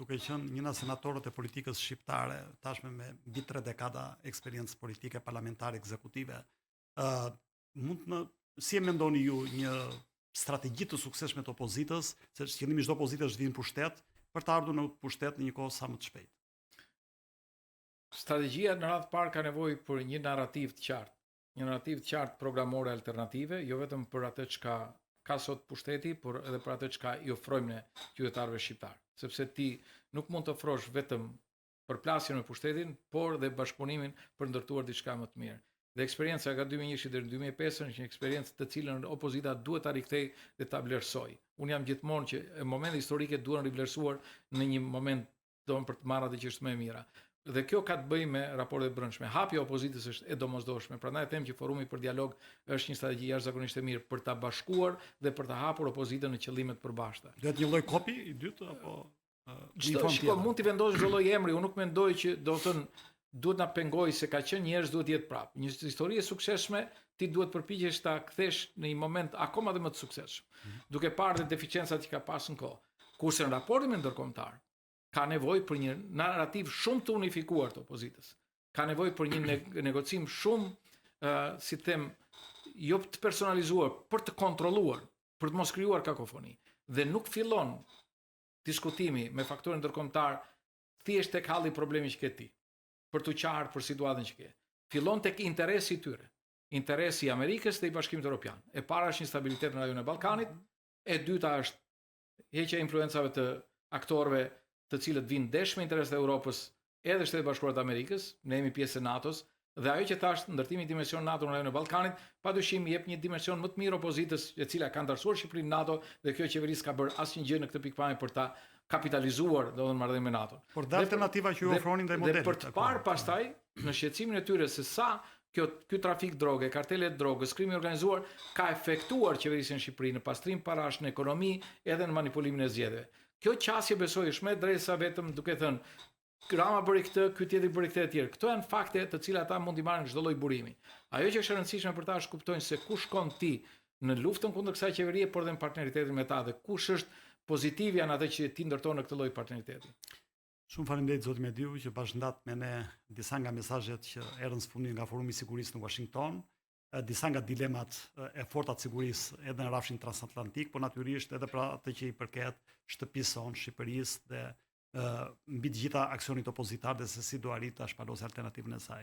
duke qenë një nga senatorët e politikës shqiptare, tashme me mbi 3 dekada eksperiencë politike, parlamentare, ekzekutive, si e mendoni ju një strategji të suksesshme të opozitës, se qëllimi i çdo opozite është të vinë në pushtet, për të ardhur në pushtet në një kohë sa më të shpejtë? Strategjia në radhë parë ka nevojë për një narrativ të qartë. Një narrativ të qartë programore alternative, jo vetëm për atë çka ka sot pushteti, por edhe për atë çka i ofrojmë ne qytetarëve shqiptar. Sepse ti nuk mund të ofrosh vetëm përplasjen me pushtetin, por dhe bashkëpunimin për ndërtuar diçka më të mirë. Dhe eksperjenca nga 2001 deri në 2005 është një eksperiencë të cilën opozita duhet ta rikthejë dhe ta vlerësojë. Unë jam gjithmonë që momente historike duhen rivlerësuar në një moment don për të marrë atë që është më e mira. Dhe kjo ka të bëjë me raportet brendshme. Hapja e opozitës është e domosdoshme. Prandaj them që forumi për dialog është një strategji jashtëzakonisht e mirë për ta bashkuar dhe për ta hapur opozitën në qëllime të përbashkëta. Duhet një lloj kopi i dytë apo Shiko, mund t'i vendosë çdo lloj emri, unë nuk mendoj që do të thënë duhet na pengoj se ka qenë njerëz duhet jetë prapë. Një histori e suksesshme ti duhet përpiqesh ta kthesh në një moment akoma dhe më të suksesshëm, duke parë dhe deficiencat që ka pasur në kohë. Kurse në raportin me ndërkombëtar ka nevojë për një narrativ shumë të unifikuar të opozitës. Ka nevojë për një negocim shumë, si të them, jo të personalizuar, për të kontrolluar, për të mos krijuar kakofoni. Dhe nuk fillon diskutimi me faktorin ndërkombëtar thjesht tek halli i problemi që ke ti, për të qartë për situatën që ke. Fillon tek interesi i tyre. Interesi i Amerikës dhe i Bashkimit Evropian. E para është një stabilitet në rajonin e Ballkanit, e dyta është heqja e influencave të aktorëve të cilët vinë ndesh me interesat e Europës edhe Shtetet Bashkuara të Amerikës, ne jemi pjesë e NATO-s, dhe ajo që thash ndërtimi i dimension NATO në rajonin e Ballkanit, padyshim jep një dimension më të mirë opozitës, e cila ka ndarësuar Shqipërinë në NATO dhe kjo qeveri s'ka bërë asnjë gjë në këtë pikpamje për ta kapitalizuar domethënë marrëdhënien me NATO. Por dhe alternativa që ju ofronin dhe modelet. Dhe për të parë pastaj në shqetësimin e tyre se sa ky trafik droge, kartelet drogës, krimi organizuar ka efektuar qeverisjen në Shqipëri në pastrim parash, në ekonomi, edhe në manipulimin e zgjedhjeve. Kjo qasje besoj është më drejtësa vetëm duke thënë Rama bëri këtë, ky tjetri bëri këtë e tjerë. Këto janë fakte të cilat ata mund t'i marrin çdo lloj burimi. Ajo që është e rëndësishme për ta është kuptojnë se ku shkon ti në luftën kundër kësaj qeverie, por edhe në partneritetin me ta dhe kush është pozitiv janë atë që ti ndërton në këtë lloj partneriteti. Shumë faleminderit zoti Mediu që bashkëndat me ne disa nga mesazhet që erën së fundit nga Forumi i Sigurisë në Washington, disa nga dilemat e forta të sigurisë edhe në rrafshin transatlantik, por natyrisht edhe për atë që i përket shtëpisë sonë, Shqipërisë dhe mbi të gjitha aksionit opozitar dhe se si do arrit ta shpalosë alternativën e saj.